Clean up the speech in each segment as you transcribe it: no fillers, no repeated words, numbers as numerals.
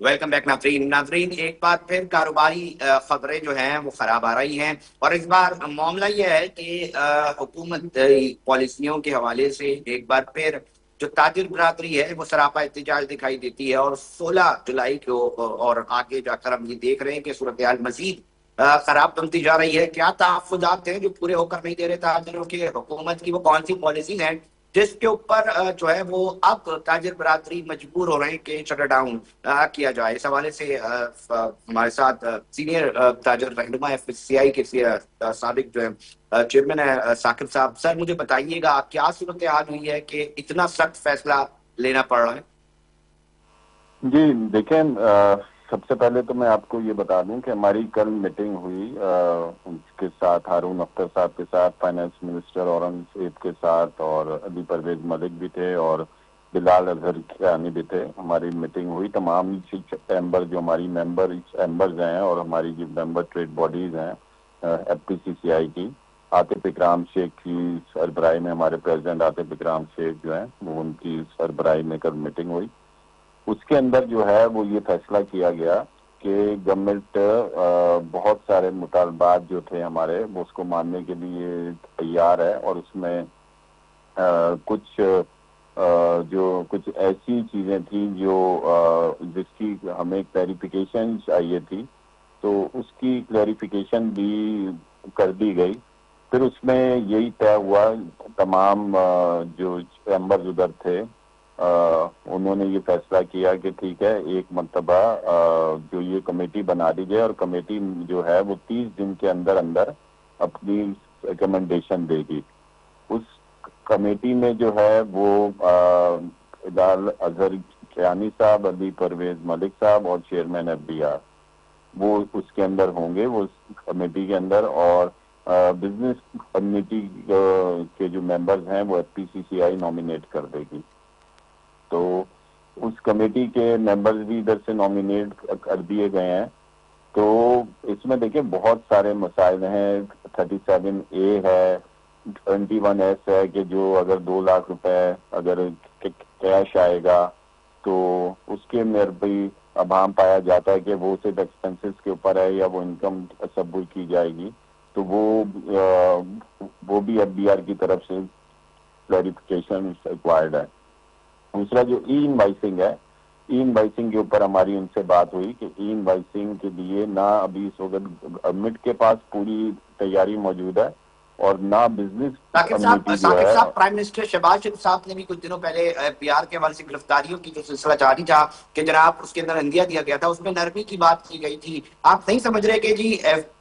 Welcome back ناظرین ایک بار پھر کاروباری خبریں جو ہیں وہ خراب آ رہی ہیں، اور اس بار معاملہ یہ ہے کہ حکومت پالیسیوں کے حوالے سے ایک بار پھر جو تاجر برادری ہے وہ سراپا احتجاج دکھائی دیتی ہے، اور 16 جولائی کو اور آگے جا کر ہم یہ دیکھ رہے ہیں کہ صورتحال مزید خراب بنتی جا رہی ہے۔ کیا تحفظات ہیں جو پورے ہو کر نہیں دے رہے تاجروں کے؟ حکومت کی وہ کون سی پالیسی ہیں جس کے اوپر جو ہے وہ اب تاجر برادری مجبور ہو رہے ہیں کہ شٹر ڈاؤن کیا جائے؟ اس حوالے سے ہمارے ساتھ سینئر تاجر رہنما ایف سی آئی کے سابق جو ہے چیئرمین ہے ثاقب صاحب۔ سر مجھے بتائیے گا کیا صورتحال ہوئی ہے کہ اتنا سخت فیصلہ لینا پڑ رہا ہے؟ جی دیکھیں، سب سے پہلے تو میں آپ کو یہ بتا دوں کہ ہماری کل میٹنگ ہوئی ان کے ساتھ، ہارون اختر صاحب کے ساتھ، فائنانس منسٹر اورنگزیب کے ساتھ، اور علی پرویز ملک بھی تھے، اور بلال اظہر کیانی بھی تھے۔ ہماری میٹنگ ہوئی، تمام چیمبر جو ہماری ممبرز ہیں اور ہماری جو ممبر ٹریڈ باڈیز ہیں ایف پی سی سی آئی کی، عاطف اکرام شیخ کی سربراہی میں، ہمارے پریزیڈنٹ عاطف اکرام شیخ جو ہیں وہ ان کی سربراہی میں کل میٹنگ ہوئی۔ اس کے اندر جو ہے وہ یہ فیصلہ کیا گیا کہ گورنمنٹ بہت سارے مطالبات جو تھے ہمارے وہ اس کو ماننے کے لیے تیار ہے، اور اس میں کچھ ایسی چیزیں تھیں جو جس کی ہمیں کلیریفیکیشن چاہیے تھی، تو اس کی کلیریفیکیشن بھی کر دی گئی۔ پھر اس میں یہی طے ہوا، تمام جو چیمبرز ادھر تھے انہوں نے یہ فیصلہ کیا کہ ٹھیک ہے، ایک مرتبہ جو یہ کمیٹی بنا دی جائے، اور کمیٹی جو ہے وہ 30 دن کے اندر اندر اپنی ریکمنڈیشن دے گی۔ اس کمیٹی میں جو ہے وہ بلال اظہر کیانی صاحب، علی پرویز ملک صاحب اور چیئرمین ایف بی آر وہ اس کے اندر ہوں گے، وہ اس کمیٹی کے اندر، اور بزنس کمیونٹی کے جو ممبرز ہیں وہ ایف پی سی سی آئی نامینیٹ کر دے گی۔ تو اس کمیٹی کے ممبرز بھی ادھر سے نامینیٹ کر دیے گئے ہیں۔ تو اس میں دیکھیں بہت سارے مسائل ہیں، 37A ہے، 21S ہے کہ جو اگر 2 لاکھ روپے اگر کیش آئے گا تو اس کے میں بھی ابہام پایا جاتا ہے کہ وہ صرف ایکسپنسز کے اوپر ہے یا وہ انکم تصور کی جائے گی، تو وہ بھی ایف بی آر کی طرف سے کلیریفیکیشن ریکوائرڈ ہے۔ دوسرا جو ای انوائسنگ ہے، ای انوائسنگ کے اوپر ہماری ان سے بات ہوئی کہ ای انوائسنگ کے لیے نہ ابھی اس وقت گورنمنٹ کے پاس پوری تیاری موجود ہے، اور نہ بزنس کمیونٹی جو ہے۔ ثاقب صاحب، پرائم منسٹر شہباز شریف صاحب نے بھی کچھ دنوں پہلے پی آر کے حوالے سے گرفتاریوں کی جو سلسلہ جاری تھا کہ جناب اس کے اندر عندیہ دیا گیا تھا، اس میں نرمی کی بات کی گئی تھی۔ آپ نہیں سمجھ رہے کہ جی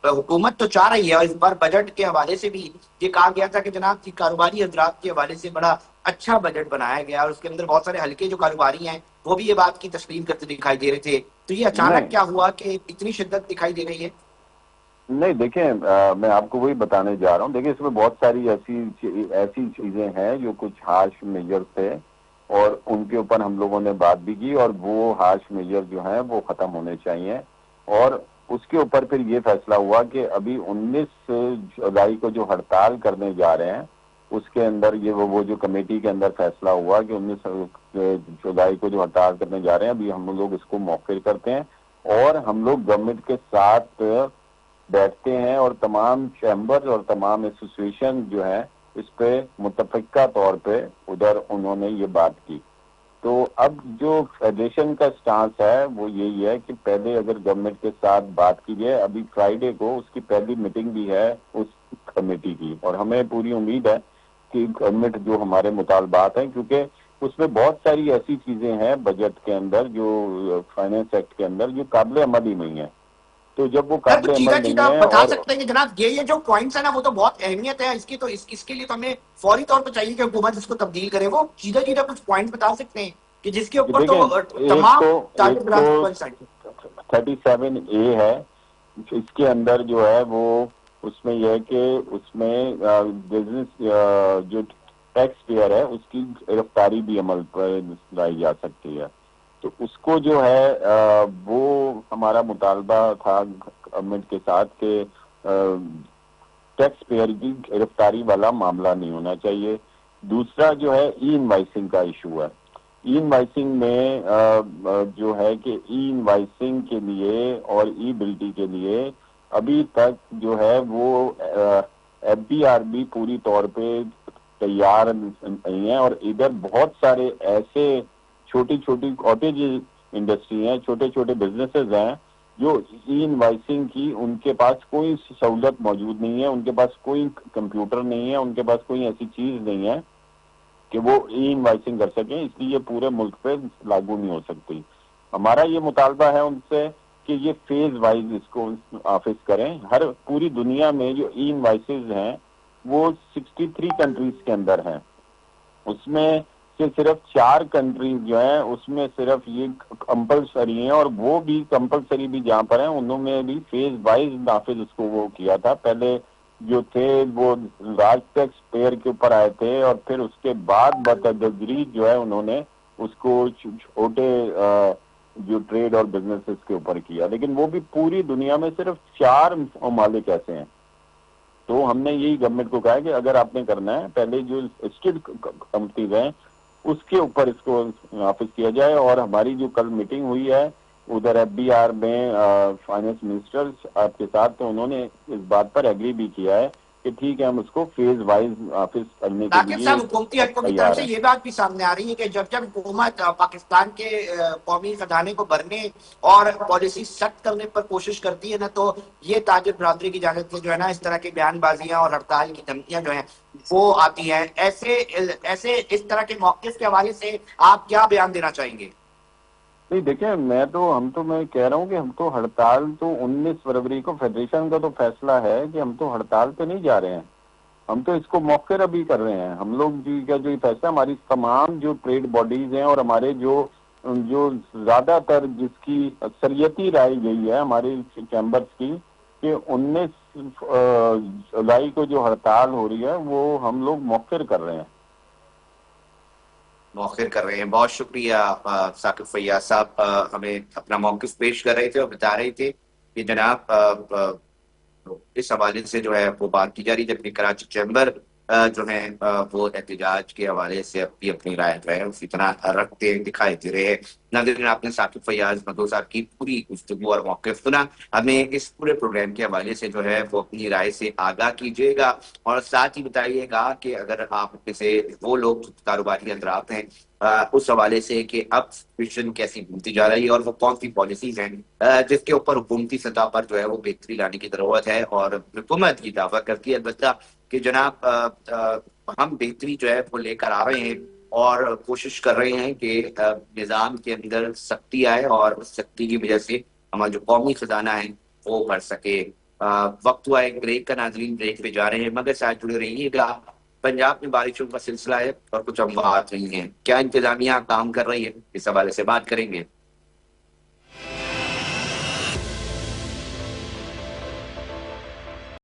حکومت تو چاہ رہی ہے، اور اس بار بجٹ کے حوالے سے بھی یہ کہا گیا تھا کہ جناب کی کاروباری حضرات کے حوالے سے بڑا اچھا بجٹ بنایا گیا، اور اس کے اندر بہت سارے ہلکے جو کاروباری ہیں وہ بھی یہ بات کی تسلیم کرتے دکھائی دے رہے تھے، تو یہ اچانک کیا ہوا کہ اتنی شدت دکھائی دے رہی ہے؟ نہیں دیکھیں، میں آپ کو وہی بتانے جا رہا ہوں۔ دیکھیں اس میں بہت ساری ایسی چیزیں ہیں جو کچھ ہارش میجر تھے، اور ان کے اوپر ہم لوگوں نے بات بھی کی، اور وہ ہارش میجر جو ہیں وہ ختم ہونے چاہیے۔ اور اس کے اوپر پھر یہ فیصلہ ہوا کہ ابھی 19 جولائی کو جو ہڑتال کرنے جا رہے ہیں، اس کے اندر یہ وہ جو کمیٹی کے اندر فیصلہ ہوا کہ 19 جولائی کو جو ہڑتال کرنے جا رہے ہیں، ابھی ہم لوگ اس کو مؤخر کرتے ہیں، اور ہم لوگ گورنمنٹ کے ساتھ بیٹھتے ہیں، اور تمام چیمبر اور تمام ایسوسیشن جو ہیں اس پہ متفقہ طور پہ ادھر انہوں نے یہ بات کی۔ تو اب جو فیڈریشن کا سٹانس ہے وہ یہی ہے کہ پہلے اگر گورنمنٹ کے ساتھ بات کی جائے، ابھی فرائیڈے کو اس کی پہلی میٹنگ بھی ہے اس کمیٹی کی، اور ہمیں پوری امید ہے کہ گورنمنٹ جو ہمارے مطالبات ہیں، کیونکہ اس میں بہت ساری ایسی چیزیں ہیں بجٹ کے اندر جو فائنینس ایکٹ کے اندر جو قابل عمل ہی نہیں ہے، تو جب وہ سر قابل کچھ چیزیں عمل نہیں آپ ہے بتا اور سکتے ہیں کہ جناب یہ جو پوائنٹس ہیں نا وہ تو بہت اہمیت ہے اس کی، تو اس کے لیے تو ہمیں فوری طور پہ چاہیے کہ حکومت اس کو تبدیل کرے، وہ چیزیں کچھ پوائنٹس بتا سکتے ہیں کہ جس کے اوپر تو دیکھیں، تمام ایک تو 37A ہے، اس کے اندر جو ہے وہ اس میں یہ ہے کہ اس میں بزنس جو ٹیکس پیئر ہے اس کی گرفتاری بھی عمل پر لائی جا سکتی ہے، تو اس کو جو ہے وہ ہمارا مطالبہ تھا گورنمنٹ کے ساتھ کہ ٹیکس پیئر کی گرفتاری والا معاملہ نہیں ہونا چاہیے۔ دوسرا جو ہے ای انوائسنگ کا ایشو ہے، ای انوائسنگ میں جو ہے کہ ای انوائسنگ کے لیے اور ای بلٹی کے لیے ابھی تک جو ہے وہ ایف بی آر بھی پوری طور پہ تیار نہیں ہے، اور ادھر بہت سارے ایسے چھوٹی چھوٹی کاٹیج انڈسٹری ہیں، چھوٹے چھوٹے بزنسز ہیں جو ای انوائسنگ کی ان کے پاس کوئی سہولت موجود نہیں ہے، ان کے پاس کوئی کمپیوٹر نہیں ہے، ان کے پاس کوئی ایسی چیز نہیں ہے کہ وہ ای انوائسنگ کر سکیں، اس لیے پورے ملک پہ لاگو نہیں ہو سکتی۔ ہمارا یہ مطالبہ ہے ان سے کہ یہ فیز وائز اس کو آفس کریں۔ پوری دنیا میں جو ای انوائسز ہیں وہ 63 کنٹریز کے اندر ہیں، اس میں سے صرف 4 کنٹریز جو ہیں اس میں صرف یہ کمپلسری ہیں، اور وہ بھی کمپلسری بھی جہاں پر ہیں انہوں میں بھی فیز وائز نافذ اس کو وہ کیا تھا۔ پہلے جو تھے وہ راج ٹیکس پیئر کے اوپر آئے تھے، اور پھر اس کے بعد بتدریج جو ہے انہوں نے اس کو چھوٹے جو ٹریڈ اور بزنسز کے اوپر کیا، لیکن وہ بھی پوری دنیا میں صرف 4 ممالک ایسے ہیں۔ تو ہم نے یہی گورنمنٹ کو کہا ہے کہ اگر آپ نے کرنا ہے پہلے جو اسٹیٹ کمپنیز ہیں اس کے اوپر اس کو نافذ کیا جائے، اور ہماری جو کل میٹنگ ہوئی ہے ادھر ایف بی آر میں فائنانس منسٹر آپ کے ساتھ، تو انہوں نے اس بات پر ایگری بھی کیا ہے کہ ٹھیک ہے ہم اس کو فیز وائز نافذ کرنے کے ثاقب لیے صاحب، حکومتی حلقوں کی طرف تیار سے ہیں۔ یہ بات بھی سامنے آ رہی ہے کہ جب جب حکومت پاکستان کے قومی خزانے کو بھرنے اور پالیسی سخت کرنے پر کوشش کرتی ہے نا، تو یہ تاجر برادری کی جانب سے جو ہے نا اس طرح کی بیان بازیاں اور ہڑتال کی دھمکیاں جو ہیں وہ آتی ہیں۔ ایسے اس طرح کے موقف کے حوالے سے آپ کیا بیان دینا چاہیں گے؟ نہیں دیکھیں، میں کہہ رہا ہوں کہ ہم تو ہڑتال تو 19 فروری کو فیڈریشن کا تو فیصلہ ہے کہ ہم تو ہڑتال پہ نہیں جا رہے ہیں، ہم تو اس کو موخر ابھی کر رہے ہیں۔ ہم لوگ جی کا جو فیصلہ، ہماری تمام جو ٹریڈ باڈیز ہیں اور ہمارے جو زیادہ تر جس کی اکثریتی رائے گئی ہے ہماری چیمبرز کی کہ 19 جولائی کو جو ہڑتال ہو رہی ہے وہ ہم لوگ موخر کر رہے ہیں۔ مؤخر کر رہے ہیں۔ بہت شکریہ ثاقب فیاض صاحب، ہمیں اپنا موقف پیش کر رہے تھے اور بتا رہے تھے کہ جناب اس حوالے سے جو ہے وہ بات کی جا رہی، جبکہ کراچی چیمبر جو ہے وہ احتجاج کے حوالے سے اپنی رائے جو ہے اسی طرح رکھتے دکھائی دے رہے ہیں۔ ناظرین، آپ نے ثاقب فیاض مدعو صاحب کی پوری گفتگو اور موقف سنا۔ ہمیں اس پورے پروگرام کے حوالے سے جو ہے وہ اپنی رائے سے آگاہ کیجیے گا، اور ساتھ ہی بتائیے گا کہ اگر آپ میں سے وہ لوگ کاروباری حضرات ہیں اس حوالے سے کہ اب سچویشن کیسی بنتی جا رہی ہے اور وہ کون سی پالیسیز ہیں جس کے اوپر حکومتی سطح پر جو ہے وہ بہتری لانے کی ضرورت ہے، اور حکومت کی دعویٰ کرتی ہے البتہ کہ جناب ہم بہتری جو ہے وہ لے کر آ رہے ہیں اور کوشش کر رہے ہیں کہ نظام کے اندر سختی آئے، اور اس سختی کی وجہ سے ہمارا جو قومی خزانہ ہے وہ بڑھ سکے۔ وقت ہوا ایک بریک کا، ناظرین بریک پہ جا رہے ہیں مگر ساتھ جڑے رہیے گا۔ پنجاب میں بارشوں کا سلسلہ ہے اور کچھ اموات رہی ہیں، کیا انتظامیہ کام کر رہی ہے، اس حوالے سے بات کریں گے۔